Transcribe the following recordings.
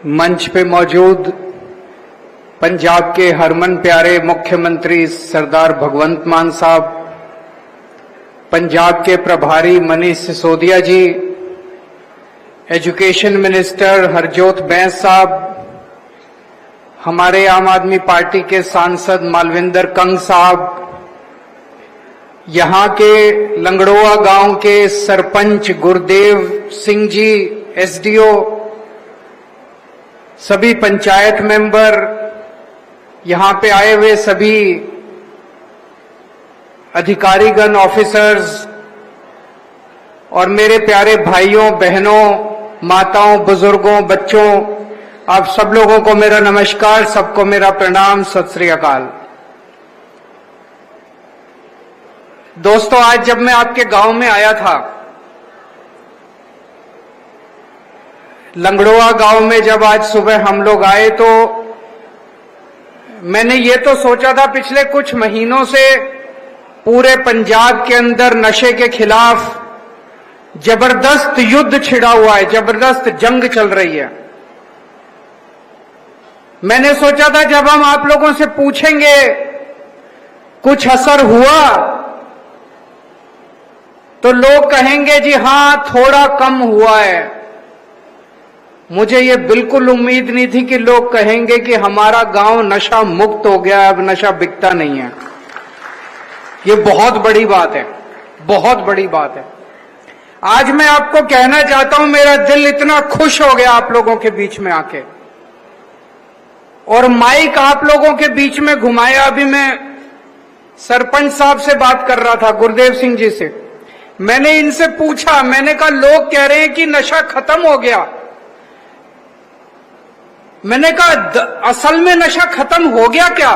मंच पे मौजूद पंजाब के हरमन प्यारे मुख्यमंत्री सरदार भगवंत मान साहब, पंजाब के प्रभारी मनीष सिसोदिया जी, एजुकेशन मिनिस्टर हरजोत बैंस साहब, हमारे आम आदमी पार्टी के सांसद मालविंदर कंग साहब, यहां के लंगड़ोआ गांव के सरपंच गुरदेव सिंह जी, एसडीओ, सभी पंचायत मेंबर, यहां पे आए हुए सभी अधिकारीगण, ऑफिसर्स और मेरे प्यारे भाइयों बहनों, माताओं, बुजुर्गों, बच्चों, आप सब लोगों को मेरा नमस्कार, सबको मेरा प्रणाम, सत श्री अकाल। दोस्तों, आज जब मैं आपके गांव में आया था, लंगड़ोआ गांव में जब आज सुबह हम लोग आए, तो मैंने ये तो सोचा था पिछले कुछ महीनों से पूरे पंजाब के अंदर नशे के खिलाफ जबरदस्त युद्ध छिड़ा हुआ है, जबरदस्त जंग चल रही है। मैंने सोचा था जब हम आप लोगों से पूछेंगे कुछ असर हुआ, तो लोग कहेंगे जी हां थोड़ा कम हुआ है। मुझे ये बिल्कुल उम्मीद नहीं थी कि लोग कहेंगे कि हमारा गांव नशा मुक्त हो गया, अब नशा बिकता नहीं है। ये बहुत बड़ी बात है, बहुत बड़ी बात है। आज मैं आपको कहना चाहता हूं, मेरा दिल इतना खुश हो गया आप लोगों के बीच में आके, और माइक आप लोगों के बीच में घुमाया। अभी मैं सरपंच साहब से बात कर रहा था, गुरदेव सिंह जी से। मैंने इनसे पूछा, मैंने कहा लोग कह रहे हैं कि नशा खत्म हो गया। मैंने कहा असल में नशा खत्म हो गया क्या?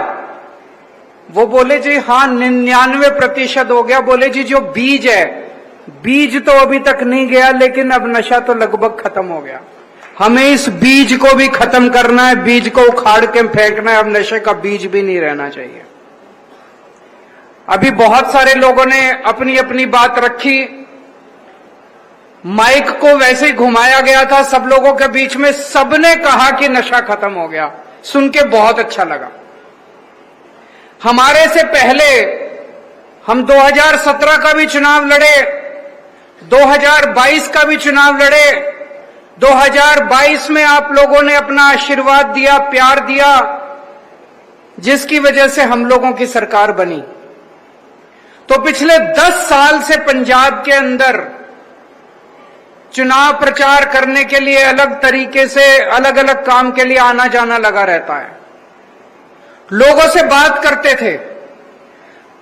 वो बोले जी हां 99% हो गया। बोले जी जो बीज है, बीज तो अभी तक नहीं गया, लेकिन अब नशा तो लगभग खत्म हो गया। हमें इस बीज को भी खत्म करना है, बीज को उखाड़ के फेंकना है, अब नशे का बीज भी नहीं रहना चाहिए। अभी बहुत सारे लोगों ने अपनी अपनी बात रखी, माइक को वैसे ही घुमाया गया था सब लोगों के बीच में, सबने कहा कि नशा खत्म हो गया। सुन के बहुत अच्छा लगा। हमारे से पहले हम 2017 का भी चुनाव लड़े, 2022 का भी चुनाव लड़े। 2022 में आप लोगों ने अपना आशीर्वाद दिया, प्यार दिया, जिसकी वजह से हम लोगों की सरकार बनी। तो पिछले 10 साल से पंजाब के अंदर चुनाव प्रचार करने के लिए अलग तरीके से, अलग अलग काम के लिए आना जाना लगा रहता है। लोगों से बात करते थे,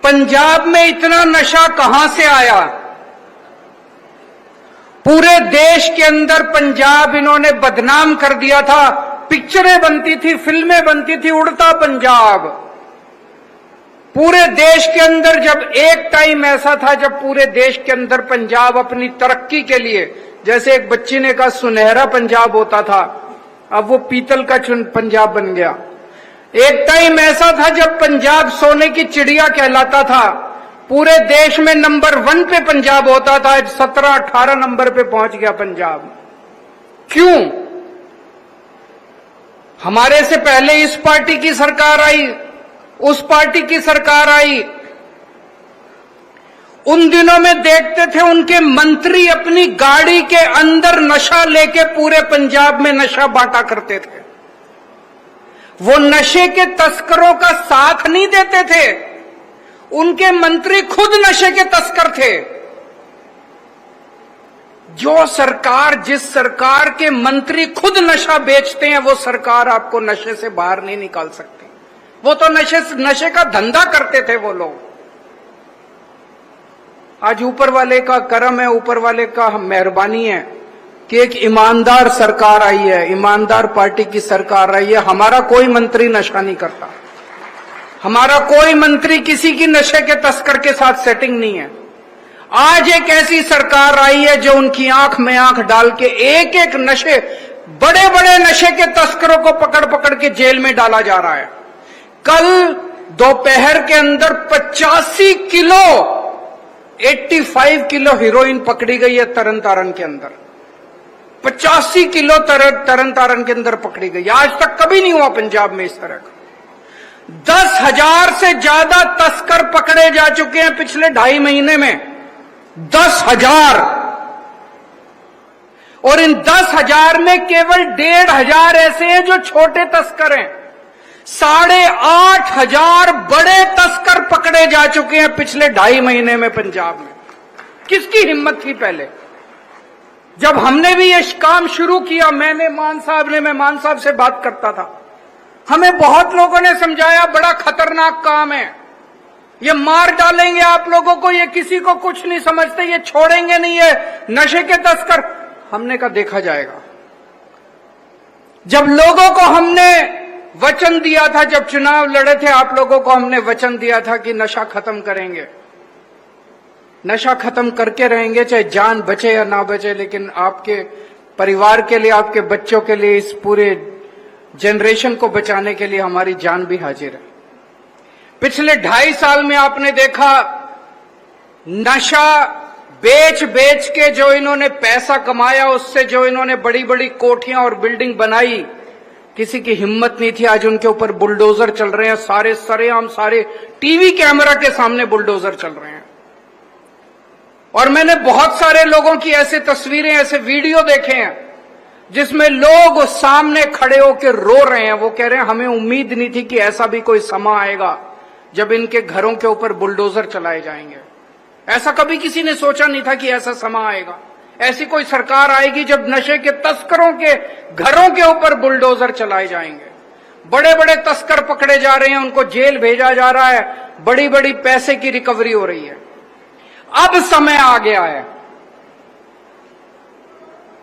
पंजाब में इतना नशा कहां से आया? पूरे देश के अंदर पंजाब इन्होंने बदनाम कर दिया था। पिक्चरें बनती थी, फिल्में बनती थी, उड़ता पंजाब। पूरे देश के अंदर जब एक टाइम ऐसा था जब पूरे देश के अंदर पंजाब अपनी तरक्की के लिए, जैसे एक बच्ची ने कहा सुनहरा पंजाब होता था, अब वो पीतल का पंजाब बन गया। एक टाइम ऐसा था जब पंजाब सोने की चिड़िया कहलाता था, पूरे देश में नंबर 1 पे पंजाब होता था, 17-18 नंबर पे पहुंच गया पंजाब। क्यों? हमारे से पहले इस पार्टी की सरकार आई, उस पार्टी की सरकार आई। उन दिनों में देखते थे उनके मंत्री अपनी गाड़ी के अंदर नशा लेके पूरे पंजाब में नशा बांटा करते थे। वो नशे के तस्करों का साथ नहीं देते थे, उनके मंत्री खुद नशे के तस्कर थे। जो सरकार, जिस सरकार के मंत्री खुद नशा बेचते हैं, वो सरकार आपको नशे से बाहर नहीं निकाल सकती। वो तो नशे का धंधा करते थे वो लोग। आज ऊपर वाले का करम है, ऊपर वाले का मेहरबानी है कि एक ईमानदार सरकार आई है, ईमानदार पार्टी की सरकार आई है। हमारा कोई मंत्री नशा नहीं करता, हमारा कोई मंत्री किसी की नशे के तस्कर के साथ सेटिंग नहीं है। आज एक ऐसी सरकार आई है जो उनकी आंख में आंख डाल के एक एक नशे, बड़े बड़े नशे के तस्करों को पकड़ पकड़ के जेल में डाला जा रहा है। कल दोपहर के अंदर 85 किलो 85 किलो हीरोइन पकड़ी गई है तरन तारण के अंदर। 85 किलो तरन तारण के अंदर पकड़ी गई। आज तक कभी नहीं हुआ पंजाब में इस तरह का। 10,000 से ज्यादा तस्कर पकड़े जा चुके हैं पिछले 2.5 महीने में। 10,000। और इन 10,000 में केवल 1,500 ऐसे हैं जो छोटे तस्कर हैं। 8,500 बड़े तस्कर पकड़े जा चुके हैं पिछले 2.5 महीने में पंजाब में। किसकी हिम्मत थी पहले? जब हमने भी ये काम शुरू किया, मैं मान साहब से बात करता था, हमें बहुत लोगों ने समझाया बड़ा खतरनाक काम है, ये मार डालेंगे आप लोगों को, ये किसी को कुछ नहीं समझते, ये छोड़ेंगे नहीं, ये नशे के तस्कर। हमने कहा देखा जाएगा। जब लोगों को हमने वचन दिया था, जब चुनाव लड़े थे, आप लोगों को हमने वचन दिया था कि नशा खत्म करेंगे, नशा खत्म करके रहेंगे, चाहे जान बचे या ना बचे, लेकिन आपके परिवार के लिए, आपके बच्चों के लिए, इस पूरे जनरेशन को बचाने के लिए हमारी जान भी हाजिर है। पिछले 2.5 साल में आपने देखा नशा बेच बेच के जो इन्होंने पैसा कमाया, उससे जो इन्होंने बड़ी बड़ी कोठियां और बिल्डिंग बनाई, किसी की हिम्मत नहीं थी। आज उनके ऊपर बुलडोजर चल रहे हैं, सारे सरेआम, सारे टीवी कैमरा के सामने बुलडोजर चल रहे हैं। और मैंने बहुत सारे लोगों की ऐसे तस्वीरें, ऐसे वीडियो देखे हैं जिसमें लोग सामने खड़े होकर रो रहे हैं। वो कह रहे हैं हमें उम्मीद नहीं थी कि ऐसा भी कोई समा आएगा जब इनके घरों के ऊपर बुलडोजर चलाए जाएंगे। ऐसा कभी किसी ने सोचा नहीं था कि ऐसा समा आएगा, ऐसी कोई सरकार आएगी जब नशे के तस्करों के घरों के ऊपर बुलडोजर चलाए जाएंगे। बड़े बड़े तस्कर पकड़े जा रहे हैं, उनको जेल भेजा जा रहा है, बड़ी बड़ी पैसे की रिकवरी हो रही है। अब समय आ गया है,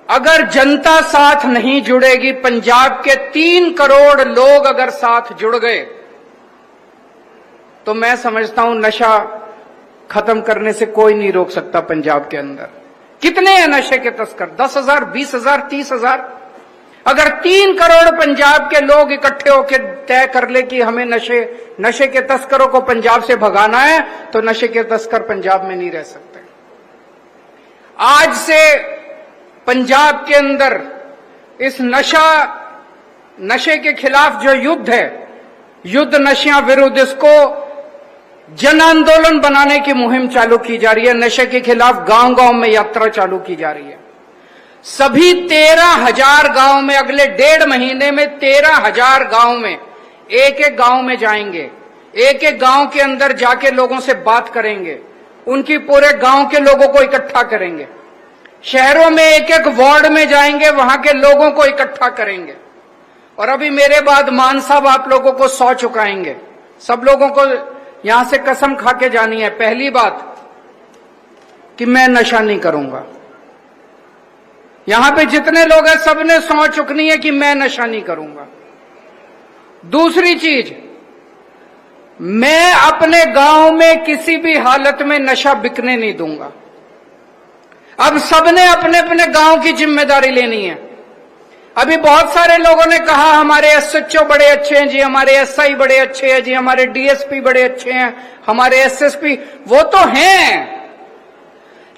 अगर जनता साथ नहीं जुड़ेगी, पंजाब के 3 करोड़ लोग अगर साथ जुड़ गए, तो मैं समझता हूं नशा खत्म करने से कोई नहीं रोक सकता। पंजाब के अंदर कितने हैं नशे के तस्कर? 10,000, 20,000, 30,000। अगर 3 करोड़ पंजाब के लोग इकट्ठे होकर तय कर ले कि हमें नशे के तस्करों को पंजाब से भगाना है, तो नशे के तस्कर पंजाब में नहीं रह सकते। आज से पंजाब के अंदर इस नशे के खिलाफ जो युद्ध है, युद्ध नशिया विरुद्ध, इसको जन आंदोलन बनाने की मुहिम चालू की जा रही है। नशे के खिलाफ गांव गांव में यात्रा चालू की जा रही है। सभी 13,000 गांव में अगले 1.5 महीने में 13,000 गांव में एक एक गांव में जाएंगे, एक एक गांव के अंदर जाके लोगों से बात करेंगे, उनकी पूरे गांव के लोगों को इकट्ठा करेंगे। शहरों में एक एक वार्ड में जाएंगे, वहां के लोगों को इकट्ठा करेंगे। और अभी मेरे बाद मान साहब आप लोगों को 100 चुकाएंगे। सब लोगों को यहां से कसम खा के जानी है, पहली बात कि मैं नशा नहीं करूंगा। यहां पे जितने लोग हैं सबने 100 चुकनी है कि मैं नशा नहीं करूंगा। दूसरी चीज, मैं अपने गांव में किसी भी हालत में नशा बिकने नहीं दूंगा। अब सबने अपने अपने गांव की जिम्मेदारी लेनी है। अभी बहुत सारे लोगों ने कहा हमारे एसएचओ बड़े अच्छे हैं जी, हमारे एसआई बड़े अच्छे हैं जी, हमारे डीएसपी बड़े अच्छे हैं, हमारे एसएसपी, वो तो हैं,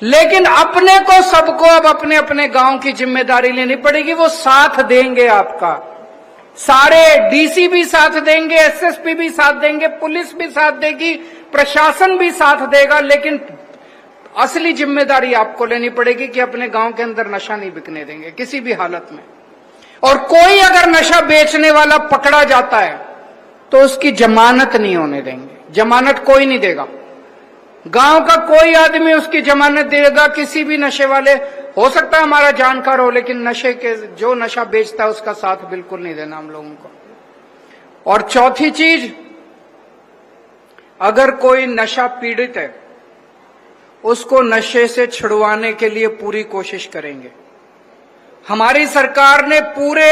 लेकिन अपने को सबको अब अपने अपने गांव की जिम्मेदारी लेनी पड़ेगी। वो साथ देंगे आपका, सारे डीसी भी साथ देंगे, एसएसपी भी साथ देंगे, पुलिस भी साथ देगी, प्रशासन भी साथ देगा, लेकिन असली जिम्मेदारी आपको लेनी पड़ेगी कि अपने गांव के अंदर नशा नहीं बिकने देंगे किसी भी हालत में। और कोई अगर नशा बेचने वाला पकड़ा जाता है तो उसकी जमानत नहीं होने देंगे, जमानत कोई नहीं देगा। गांव का कोई आदमी उसकी जमानत देगा किसी भी नशे वाले, हो सकता है हमारा जानकार हो, लेकिन नशे के जो नशा बेचता है उसका साथ बिल्कुल नहीं देना हम लोगों को। और चौथी चीज, अगर कोई नशा पीड़ित है उसको नशे से छुड़वाने के लिए पूरी कोशिश करेंगे। हमारी सरकार ने पूरे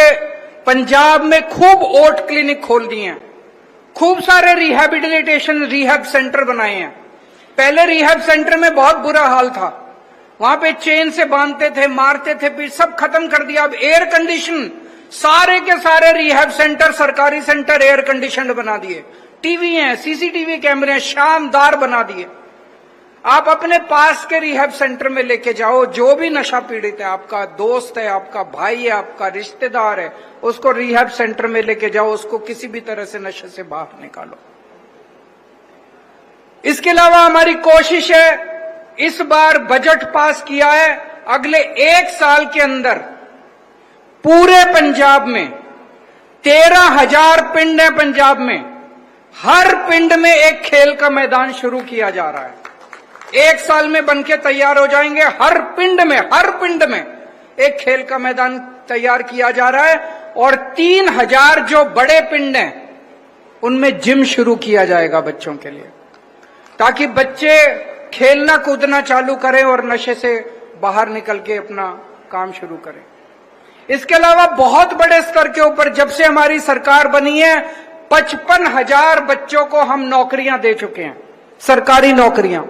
पंजाब में खूब ओट क्लिनिक खोल दिए हैं, खूब सारे रिहैब सेंटर बनाए हैं। पहले रिहैब सेंटर में बहुत बुरा हाल था, वहां पे चेन से बांधते थे, मारते थे, फिर सब खत्म कर दिया। अब एयर कंडीशन, सारे के सारे रिहैब सेंटर, सरकारी सेंटर एयर कंडीशन बना दिए, टीवी हैं, सीसीटीवी कैमरे हैं, शानदार बना दिए। आप अपने पास के रिहैब सेंटर में लेके जाओ, जो भी नशा पीड़ित है, आपका दोस्त है, आपका भाई है, आपका रिश्तेदार है, उसको रिहैब सेंटर में लेके जाओ, उसको किसी भी तरह से नशे से बाहर निकालो। इसके अलावा हमारी कोशिश है, इस बार बजट पास किया है, अगले 1 साल के अंदर पूरे पंजाब में 13,000 पिंड है। पंजाब में हर पिंड में एक खेल का मैदान शुरू किया जा रहा है। 1 साल में बनके तैयार हो जाएंगे। हर पिंड में एक खेल का मैदान तैयार किया जा रहा है और 3,000 जो बड़े पिंड हैं उनमें जिम शुरू किया जाएगा बच्चों के लिए, ताकि बच्चे खेलना कूदना चालू करें और नशे से बाहर निकल के अपना काम शुरू करें। इसके अलावा बहुत बड़े स्तर के ऊपर जब से हमारी सरकार बनी है 55,000 बच्चों को हम नौकरियां दे चुके हैं, सरकारी नौकरियां।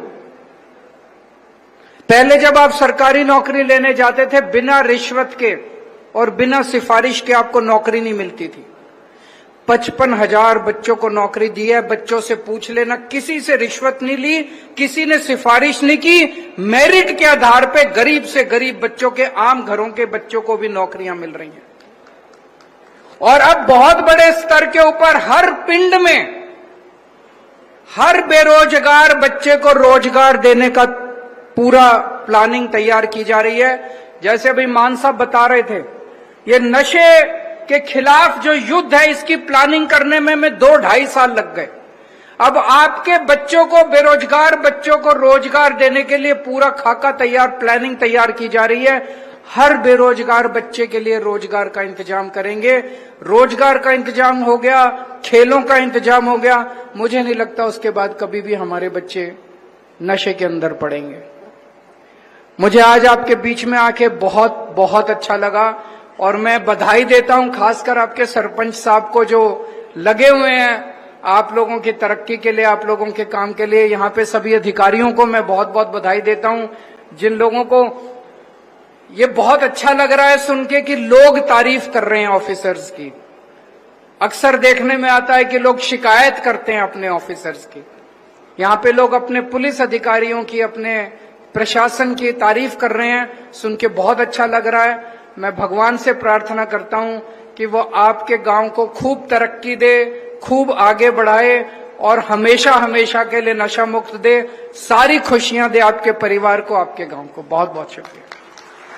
पहले जब आप सरकारी नौकरी लेने जाते थे, बिना रिश्वत के और बिना सिफारिश के आपको नौकरी नहीं मिलती थी। 55,000 बच्चों को नौकरी दी है। बच्चों से पूछ लेना, किसी से रिश्वत नहीं ली, किसी ने सिफारिश नहीं की, मेरिट के आधार पे गरीब से गरीब बच्चों के, आम घरों के बच्चों को भी नौकरियां मिल रही हैं। और अब बहुत बड़े स्तर के ऊपर हर पिंड में हर बेरोजगार बच्चे को रोजगार देने का पूरा प्लानिंग तैयार की जा रही है। जैसे अभी मान साहब बता रहे थे, ये नशे के खिलाफ जो युद्ध है, इसकी प्लानिंग करने में 2-2.5 साल लग गए। अब आपके बच्चों को, बेरोजगार बच्चों को रोजगार देने के लिए पूरा खाका तैयार, प्लानिंग तैयार की जा रही है। हर बेरोजगार बच्चे के लिए रोजगार का इंतजाम करेंगे। रोजगार का इंतजाम हो गया, खेलों का इंतजाम हो गया, मुझे नहीं लगता उसके बाद कभी भी हमारे बच्चे नशे के अंदर पड़ेंगे। मुझे आज आपके बीच में आके बहुत बहुत अच्छा लगा और मैं बधाई देता हूं खासकर आपके सरपंच साहब को, जो लगे हुए हैं आप लोगों की तरक्की के लिए, आप लोगों के काम के लिए। यहाँ पे सभी अधिकारियों को मैं बहुत बहुत बधाई देता हूं, जिन लोगों को ये बहुत अच्छा लग रहा है सुन के कि लोग तारीफ कर रहे हैं ऑफिसर्स की। अक्सर देखने में आता है कि लोग शिकायत करते हैं अपने ऑफिसर्स की। यहाँ पे लोग अपने पुलिस अधिकारियों की, अपने प्रशासन की तारीफ कर रहे हैं, सुन के बहुत अच्छा लग रहा है। मैं भगवान से प्रार्थना करता हूं कि वो आपके गांव को खूब तरक्की दे, खूब आगे बढ़ाए और हमेशा हमेशा के लिए नशा मुक्त दे, सारी खुशियां दे आपके परिवार को, आपके गांव को। बहुत बहुत शुक्रिया।